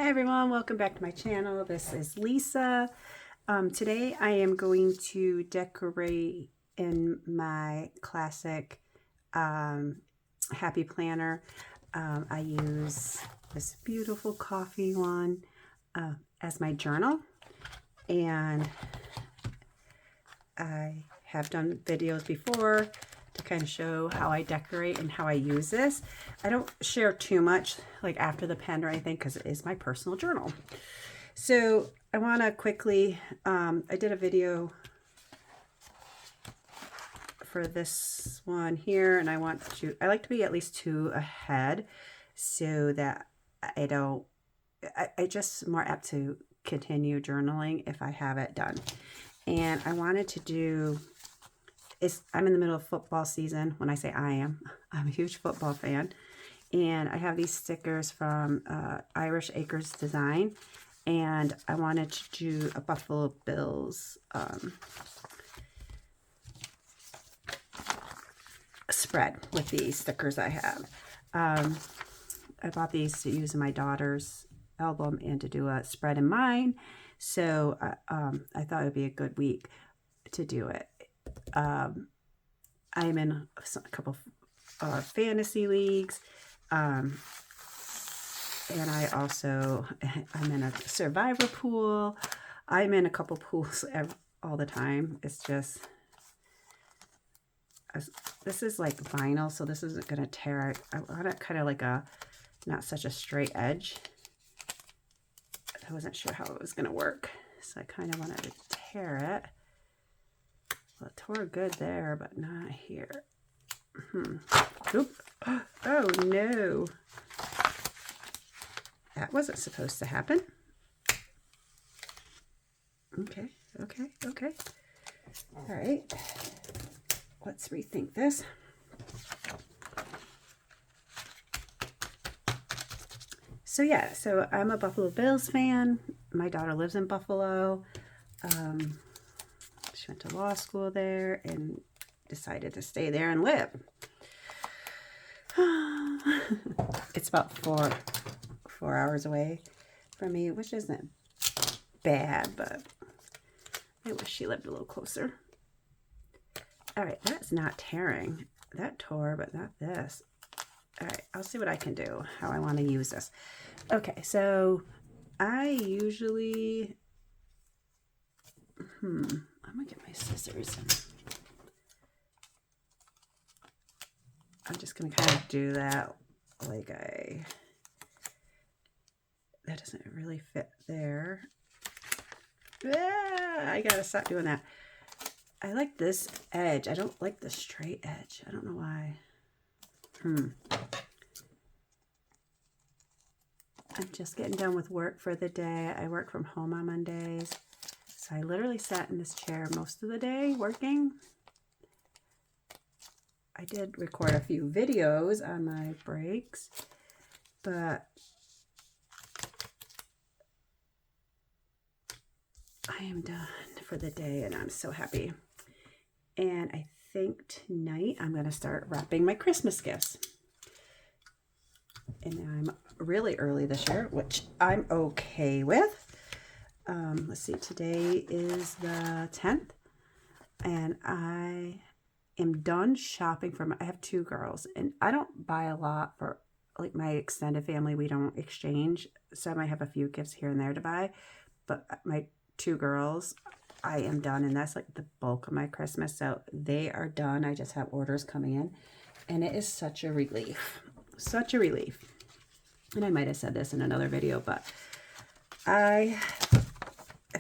Hi everyone, welcome back to my channel. This is Lisa. Today I am going to decorate in my classic Happy Planner. I use this beautiful coffee one as my journal, and I have done videos before to kind of show how I decorate and how I use this. I don't share too much like after the pen or anything because it is my personal journal. So I want to quickly, I did a video for this one here, and I like to be at least 2 ahead so that I just more apt to continue journaling if I have it done. And I wanted to do, I'm in the middle of football season. When I say I'm a huge football fan. And I have these stickers from Irish Acres Design. And I wanted to do a Buffalo Bills spread with these stickers I have. I bought these to use in my daughter's album and to do a spread in mine. So I thought it would be a good week to do it. I'm in a couple fantasy leagues, and I'm in a survivor pool. I'm in a couple pools all the time. It's just, this is like vinyl, so this isn't going to tear. I want it kind of like not such a straight edge. I wasn't sure how it was going to work, so I kind of wanted to tear it. Well, it tore good there, but not here. Oop. Oh no. That wasn't supposed to happen. Okay. All right. Let's rethink this. So yeah, so I'm a Buffalo Bills fan. My daughter lives in Buffalo. She went to law school there and decided to stay there and live. It's about four hours away from me, which isn't bad, but I wish she lived a little closer. All right, that's not tearing. That tore, but not this. All right, I'll see what I can do, how I want to use this. Okay, so I usually, I'm gonna get my scissors. I'm just gonna kind of do that like that doesn't really fit there. I gotta stop doing that. I like this edge. I don't like the straight edge. I don't know why. I'm just getting done with work for the day. I work from home on Mondays. So I literally sat in this chair most of the day working. I did record a few videos on my breaks, but I am done for the day and I'm so happy. And I think tonight I'm going to start wrapping my Christmas gifts. And I'm really early this year, which I'm okay with. Let's see, today is the 10th. And I am done shopping I have 2 girls. And I don't buy a lot for like my extended family. We don't exchange. So I might have a few gifts here and there to buy. But my 2 girls, I am done, and that's like the bulk of my Christmas. So they are done. I just have orders coming in, and it is such a relief. Such a relief. And I might have said this in another video, but I've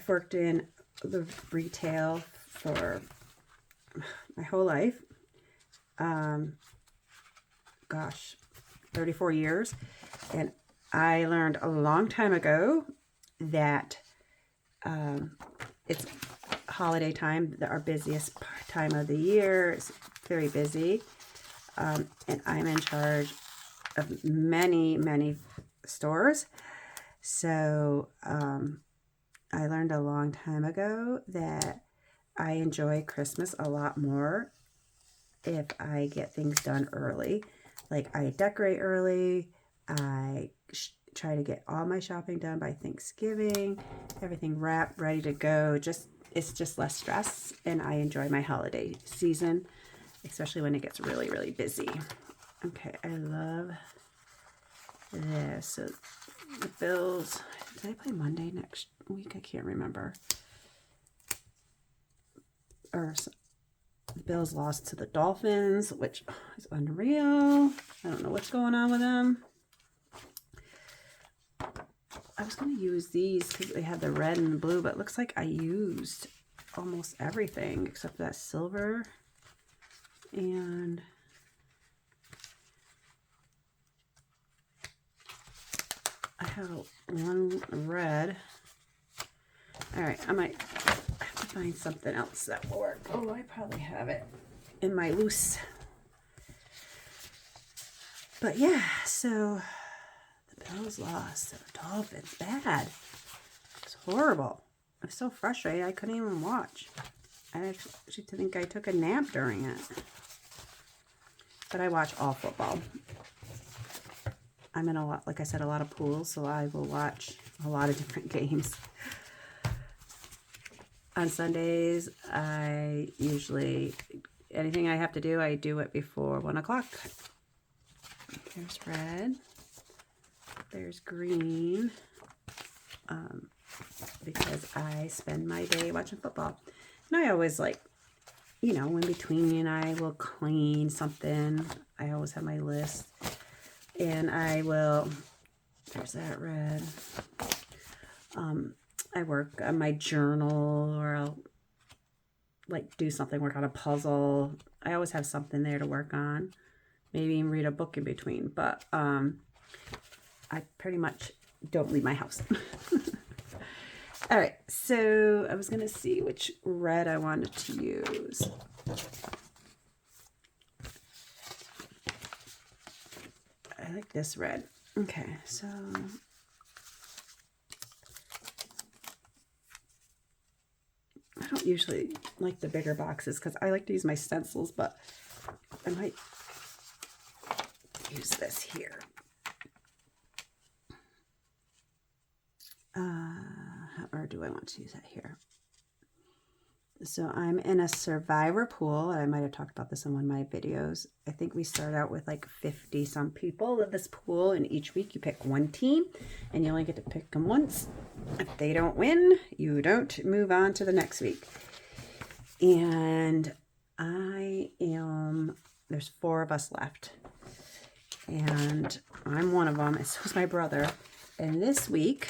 worked in the retail for my whole life. Gosh, 34 years. And I learned a long time ago that it's holiday time, our busiest time of the year. It's very busy. And I'm in charge of many stores. So I learned a long time ago that I enjoy Christmas a lot more if I get things done early. Like I decorate early, I try to get all my shopping done by Thanksgiving, everything wrapped, ready to go. It's just less stress, and I enjoy my holiday season, especially when it gets really, really busy. Okay, I love this. So the Bills, did I play Monday next week? I can't remember. Or the Bills lost to the Dolphins, which is unreal. I don't know what's going on with them. I was going to use these because they had the red and the blue, but it looks like I used almost everything except that silver. And I have one red. All right, I might have to find something else that will work. Oh, I probably have it in my loose. But yeah, so the Bills lost to the Dolphins. Bad. It's horrible. I was so frustrated I couldn't even watch. I actually think I took a nap during it. But I watch all football. I'm in a lot, like I said, a lot of pools, so I will watch a lot of different games. On Sundays, I usually, anything I have to do, I do it before 1 o'clock. There's red. There's green. Because I spend my day watching football. And I always like, you know, in between I will clean something. I always have my list. And I will, there's that red. I work on my journal, or I'll like do something, work on a puzzle. I always have something there to work on. Maybe even read a book in between. But I pretty much don't leave my house. All right, so I was going to see which red I wanted to use. I like this red. Okay, so I don't usually like the bigger boxes because I like to use my stencils, but I might use this here. Or do I want to use that here? So I'm in a survivor pool. I might have talked about this in one of my videos. I think we start out with like 50 some people in this pool, and each week you pick one team and you only get to pick them once. If they don't win, you don't move on to the next week. And there's 4 of us left. And I'm one of them, and so is my brother. And this week,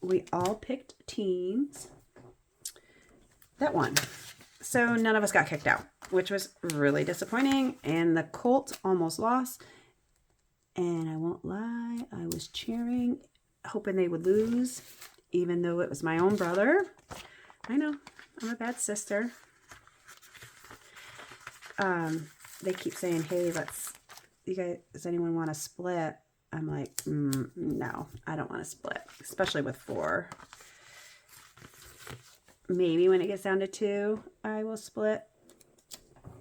we all picked teams that won. So none of us got kicked out, which was really disappointing. And the Colts almost lost. And I won't lie, I was cheering, hoping they would lose, even though it was my own brother. I know, I'm a bad sister. They keep saying, hey, you guys, does anyone want to split? I'm like, no, I don't want to split, especially with 4. Maybe when it gets down to 2, I will split,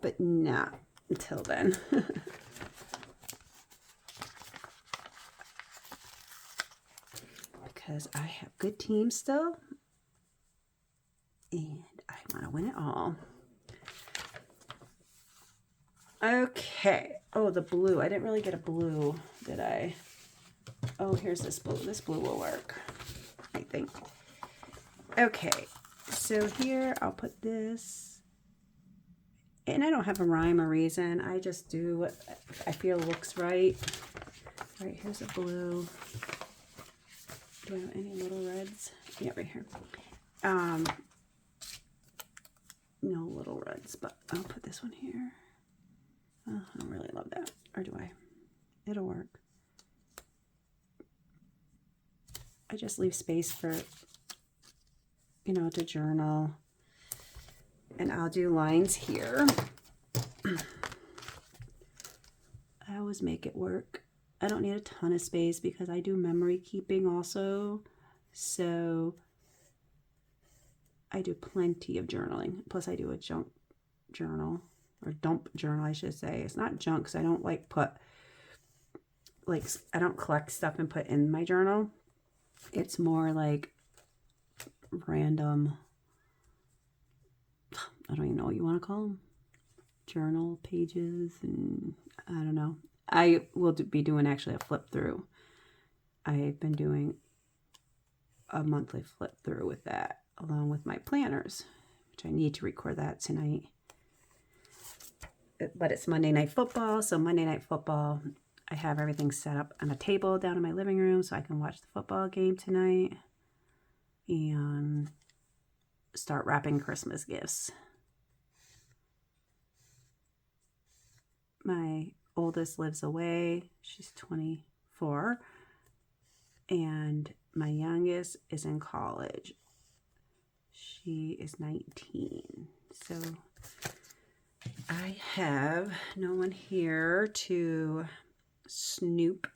but not until then. Because I have good teams still, and I want to win it all. Okay. Oh, the blue. I didn't really get a blue, did I? Oh, here's this blue. This blue will work, I think. Okay. So here, I'll put this. And I don't have a rhyme or reason. I just do what I feel looks right. All right, here's a blue. Do I have any little reds? Yeah, right here. No little reds, but I'll put this one here. Oh, I don't really love that. Or do I? It'll work. I just leave space for, you know, to journal. And I'll do lines here. I always make it work. I don't need a ton of space because I do memory keeping also. So I do plenty of journaling. Plus I do a junk journal, or dump journal, I should say. It's not junk because I don't like put like, I don't collect stuff and put in my journal. It's more like random, I don't even know what you want to call them, journal pages, and I don't know. I will be doing actually a flip through. I've been doing a monthly flip through with that along with my planners, which I need to record that tonight. But it's Monday Night Football, so Monday Night Football, I have everything set up on a table down in my living room so I can watch the football game tonight and start wrapping Christmas gifts. My oldest lives away. She's 24. And my youngest is in college. She is 19. So I have no one here to snoop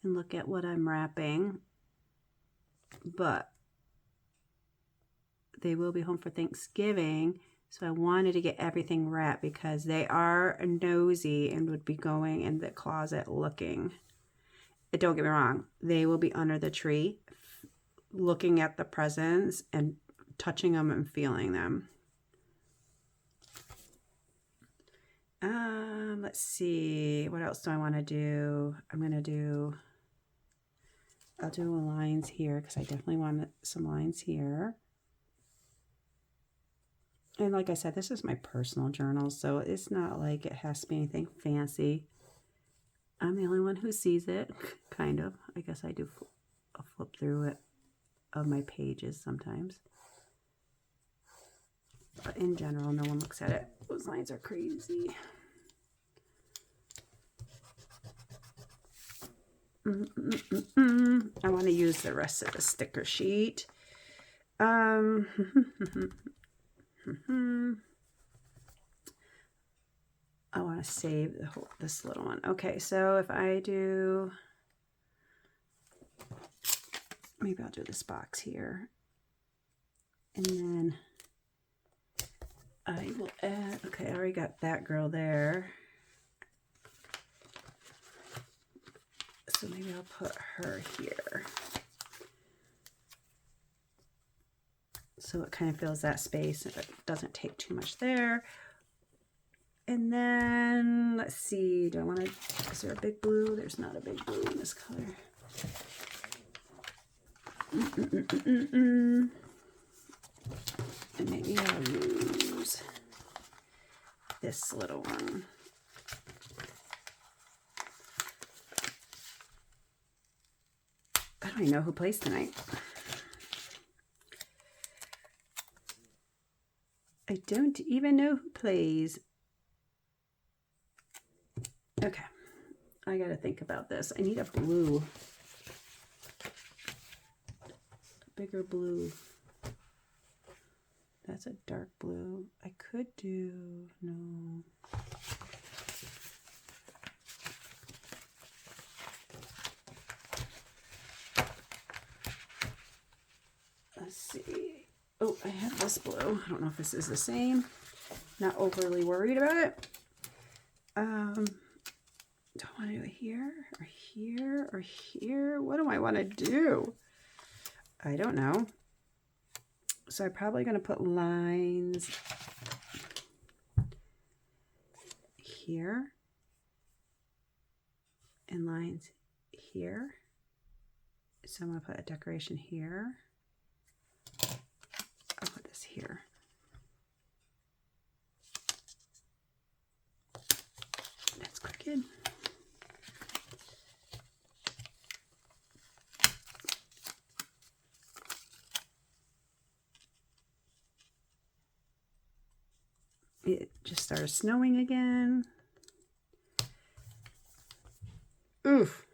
and look at what I'm wrapping. But they will be home for Thanksgiving. So I wanted to get everything wrapped because they are nosy and would be going in the closet looking. Don't get me wrong. They will be under the tree looking at the presents and touching them and feeling them. Let's see. What else do I want to do? I'll do lines here because I definitely want some lines here. And like I said, this is my personal journal, so it's not like it has to be anything fancy. I'm the only one who sees it, kind of. I guess I do a flip through it of my pages sometimes. But in general, no one looks at it. Those lines are crazy. I want to use the rest of the sticker sheet. I want to save this little one. Okay, so if I do, maybe I'll do this box here. And then I will add, okay, I already got that girl there. So maybe I'll put her here. So it kind of fills that space and it doesn't take too much there. And then, let's see, do I want to, is there a big blue? There's not a big blue in this color. And maybe I'll use this little one. I don't even know who plays tonight. I don't even know who plays. Okay, I gotta think about this. I need a blue. A bigger blue. That's a dark blue. I could do, no. Let's see. Oh, I have this blue. I don't know if this is the same. Not overly worried about it. Do I want to do it here or here or here? What do I want to do? I don't know. So I'm probably going to put lines here and lines here. So I'm going to put a decoration here. I'll put this here. That's crooked. It just started snowing again. Oof,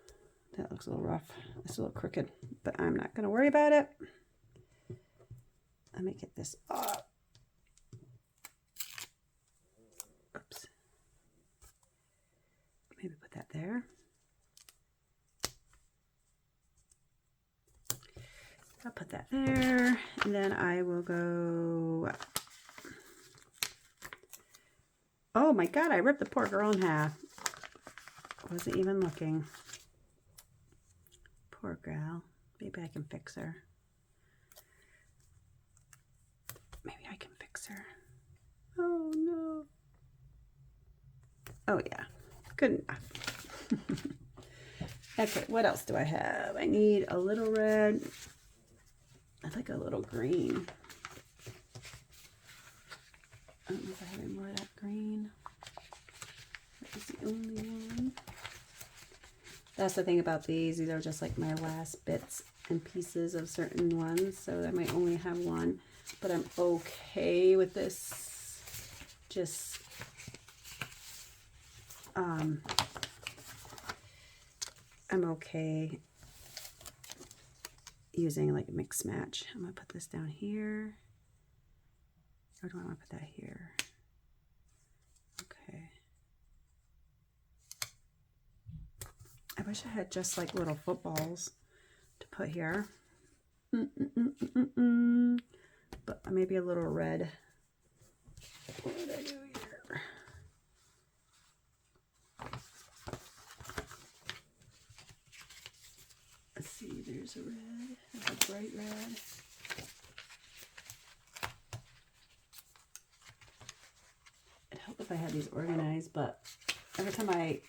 that looks a little rough. It's a little crooked, but I'm not going to worry about it. Let me get this up. Oops. Maybe put that there. I'll put that there, and then I will go. Oh my God, I ripped the poor girl in half. Wasn't even looking. Poor gal. Maybe I can fix her. Maybe I can fix her. Oh no. Oh yeah, good enough. Okay, what else do I have? I need a little red. I'd like a little green. I don't know if I have any more of that green. That is the only one. That's the thing about these. These are just like my last bits and pieces of certain ones. So I might only have one, but I'm okay with this. Just, I'm okay using like a mix match. I'm gonna put this down here. Or do I want to put that here? Okay. I wish I had just like little footballs to put here. But maybe a little red. What did I do here? Let's see, there's a red, there's a bright red. It'd help if I had these organized, but every time I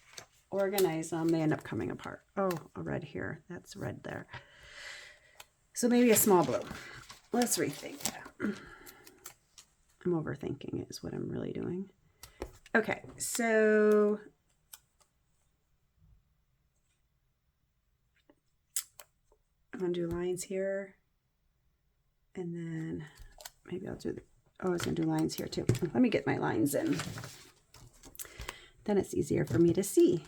organize them, they end up coming apart. Oh, a red here. That's red there. So maybe a small blue. Let's rethink that. I'm overthinking it is what I'm really doing. Okay, so I'm gonna do lines here, and then maybe I'll do the, oh, I was gonna do lines here too. Let me get my lines in. Then it's easier for me to see.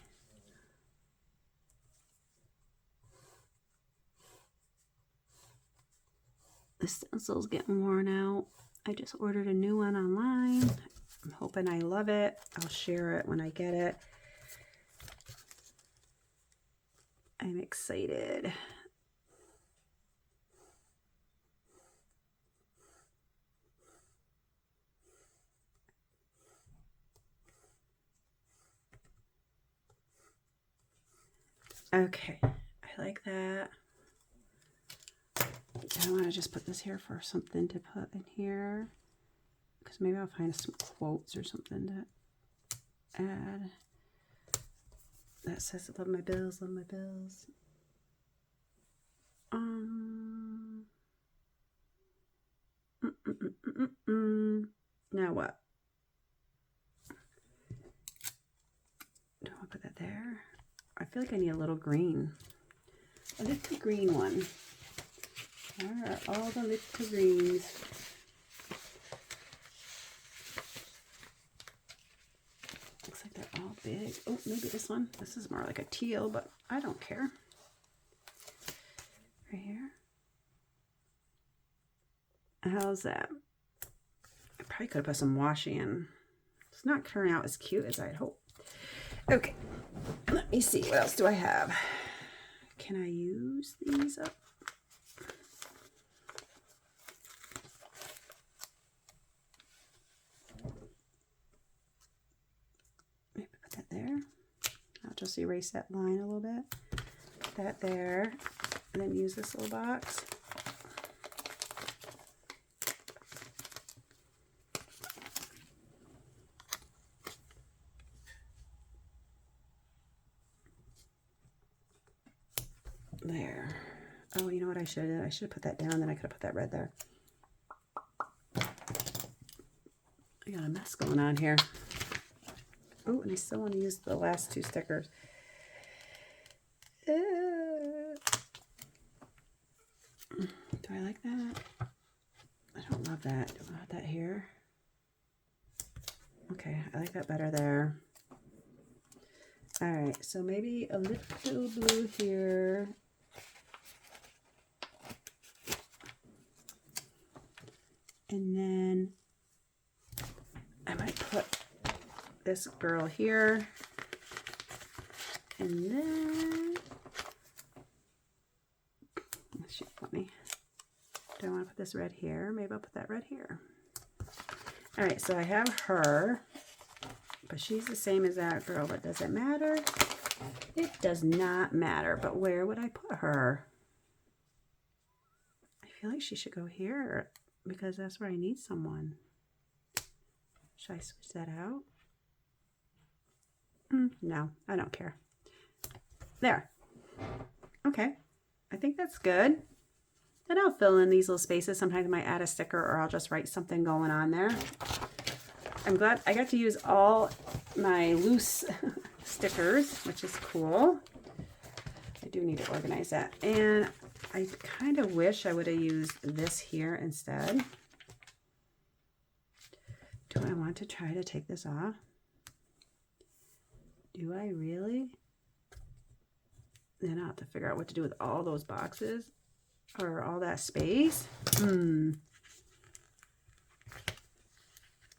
The stencil's getting worn out. I just ordered a new one online. I'm hoping I love it. I'll share it when I get it. I'm excited. Okay, I like that. I want to just put this here for something to put in here, because maybe I'll find some quotes or something to add. That says, love my bills, love my bills. Now what? Do I want to put that there? I feel like I need a little green. A little green one. Where are all the little greens? Looks like they're all big. Oh, maybe this one. This is more like a teal, but I don't care. Right here. How's that? I probably could have put some washi in. It's not turning out as cute as I'd hope. Okay, let me see. What else do I have? Can I use these up? Maybe put that there. I'll just erase that line a little bit. Put that there, and then use this little box. There. Oh, you know what I should have done? I should have put that down, then I could have put that red there. I got a mess going on here. Oh, and I still want to use the last two stickers. Do I like that? I don't love that. Do I want that here? Okay, I like that better there. All right, so maybe a little blue here. And then I might put this girl here. And then, she's funny. Do I want to put this red here? Maybe I'll put that red here. All right, so I have her, but she's the same as that girl, but does it matter? It does not matter, but where would I put her? I feel like she should go here because that's where I need someone. Should I switch that out? No, I don't care. There. Okay, I think that's good. Then I'll fill in these little spaces. Sometimes I might add a sticker or I'll just write something going on there. I'm glad I got to use all my loose stickers, which is cool. I do need to organize that. And I kind of wish I would have used this here instead. Do I want to try to take this off? Do I really? Then I'll have to figure out what to do with all those boxes or all that space.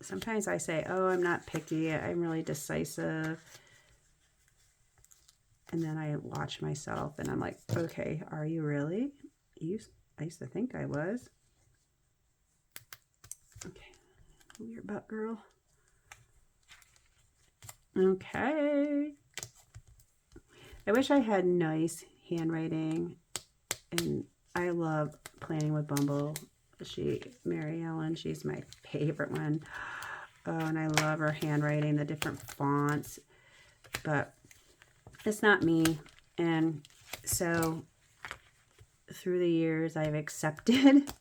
Sometimes I say, oh, I'm not picky. I'm really decisive. And then I watch myself and I'm like, okay, are you really? I used to think I was. Okay, move your butt, girl. Okay. I wish I had nice handwriting, and I love planning with Bumble. Mary Ellen, she's my favorite one. Oh, and I love her handwriting, the different fonts, but it's not me. And so through the years, I've accepted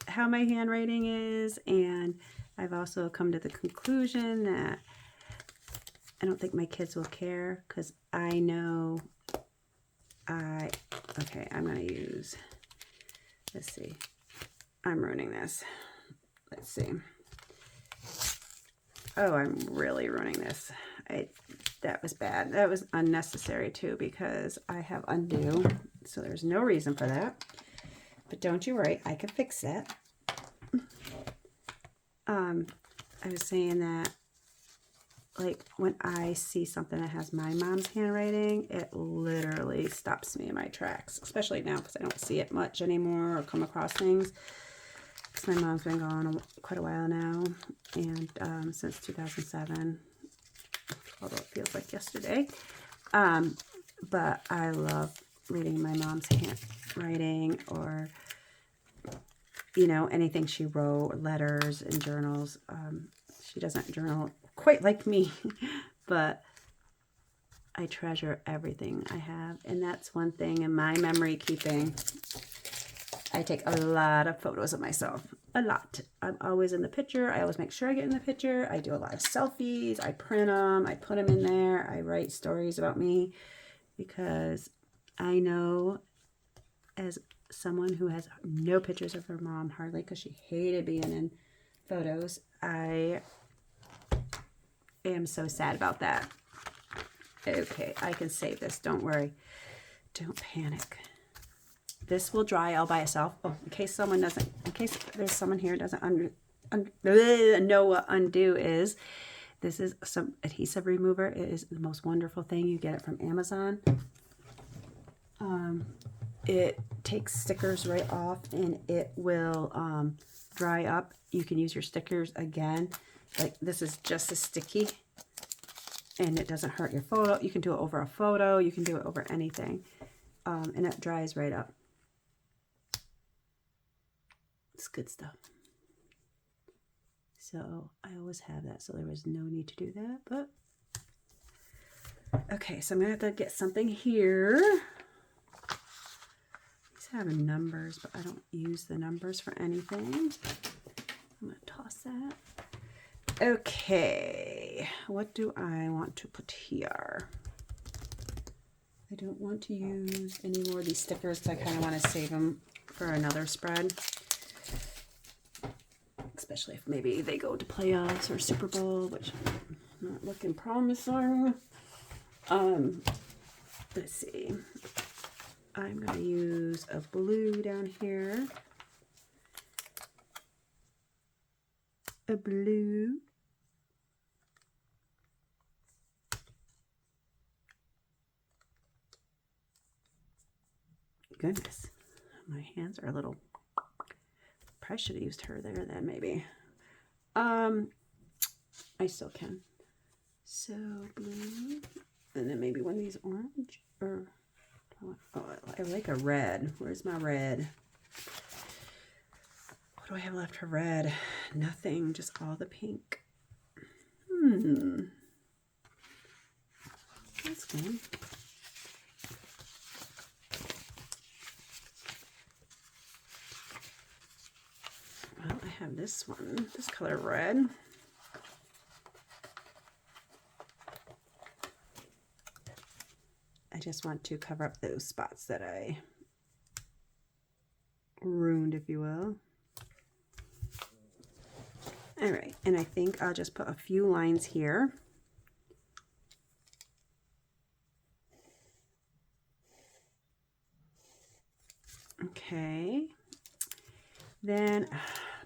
how my handwriting is, and I've also come to the conclusion that I don't think my kids will care because I know okay, I'm going to use, let's see, I'm ruining this. Let's see. Oh, I'm really ruining this. That was bad. That was unnecessary too because I have undo, so there's no reason for that. But don't you worry, I can fix that. I was saying that, like, when I see something that has my mom's handwriting, it literally stops me in my tracks, especially now because I don't see it much anymore or come across things. Because my mom's been gone quite a while now, and since 2007, although it feels like yesterday. But I love reading my mom's handwriting, or, you know, anything she wrote, letters and journals. She doesn't journal quite like me, but I treasure everything I have. And that's one thing in my memory keeping. I take a lot of photos of myself. A lot. I'm always in the picture. I always make sure I get in the picture. I do a lot of selfies. I print them. I put them in there. I write stories about me because I know, as someone who has no pictures of her mom, hardly, because she hated being in photos, I am so sad about that. Okay, I can save this. Don't worry. Don't panic. This will dry all by itself. Oh, in case there's someone here who doesn't know what undo is. This is some adhesive remover. It is the most wonderful thing. You get it from Amazon. It takes stickers right off and it will dry up. You can use your stickers again. Like, this is just as sticky and it doesn't hurt your photo. You can do it over a photo. You can do it over anything. And it dries right up. It's good stuff. So I always have that, so there was no need to do that. But okay, so I'm gonna have to get something here. These have numbers, but I don't use the numbers for anything. I'm gonna toss that. Okay, what do I want to put here? I don't want to use any more of these stickers because I kind of want to save them for another spread. Especially if maybe they go to playoffs or Super Bowl, which not looking promising. Let's see. I'm going to use a blue down here. A blue. Goodness, my hands are a little, probably should have used her there then maybe. I still can. So blue, And then maybe one of these orange, or, oh, I like a red. Where's my red? What do I have left for red? Nothing, just all the pink. That's good. Well, I have this one, this color red. I just want to cover up those spots that I ruined, if you will. All right, and I think I'll just put a few lines here. Okay, then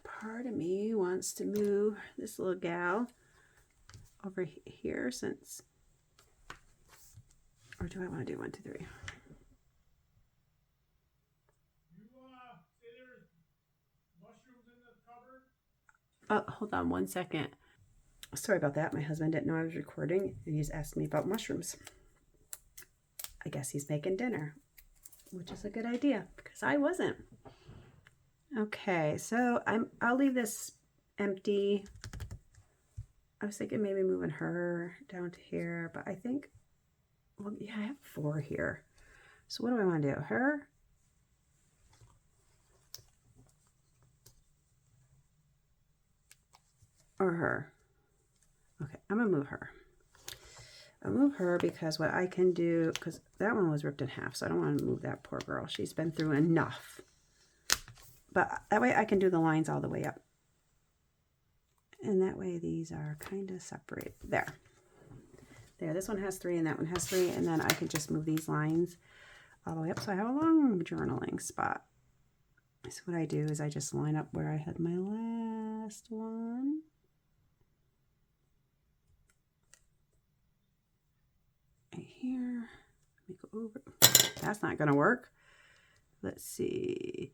part of me wants to move this little gal over here, since, or do I want to do 1, 2, 3? Oh, hold on 1 second. Sorry about that. My husband didn't know I was recording, and he's asking me about mushrooms. I guess he's making dinner, which is a good idea because I wasn't. Okay, so I'll leave this empty. I was thinking maybe moving her down to here, but I think, well, yeah, I have 4 here. So what do I want to do? Her? Or her? Okay, I'm gonna move her. I'll move her because what I can do, because that one was ripped in half, so I don't want to move that poor girl. She's been through enough. But that way I can do the lines all the way up. And that way these are kind of separate. There. There, this one has 3 and that one has 3. And then I can just move these lines all the way up. So I have a long journaling spot. So what I do is I just line up where I had my last one. Right here. Let me go over. That's not going to work. Let's see.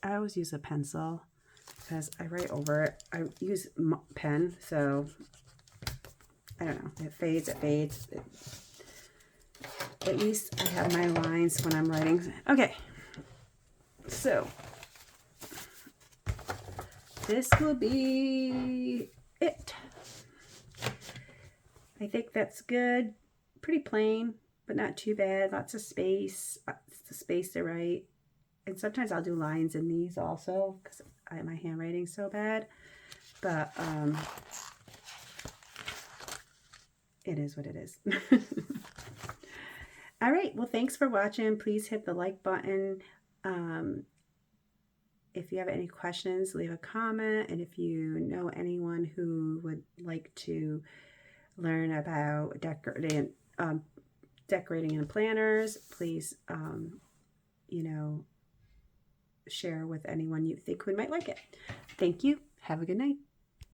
I always use a pencil because I write over it. I use pen, so I don't know. It fades, it fades. At least I have my lines when I'm writing. Okay, so this will be it. I think that's good. Pretty plain, but not too bad. Lots of space. It's the space to write. And sometimes I'll do lines in these also because my handwriting's so bad. But it is what it is. All right. Well, thanks for watching. Please hit the like button. If you have any questions, leave a comment. And if you know anyone who would like to learn about decorating in planners, please, share with anyone you think who might like it. Thank you. Have a good night.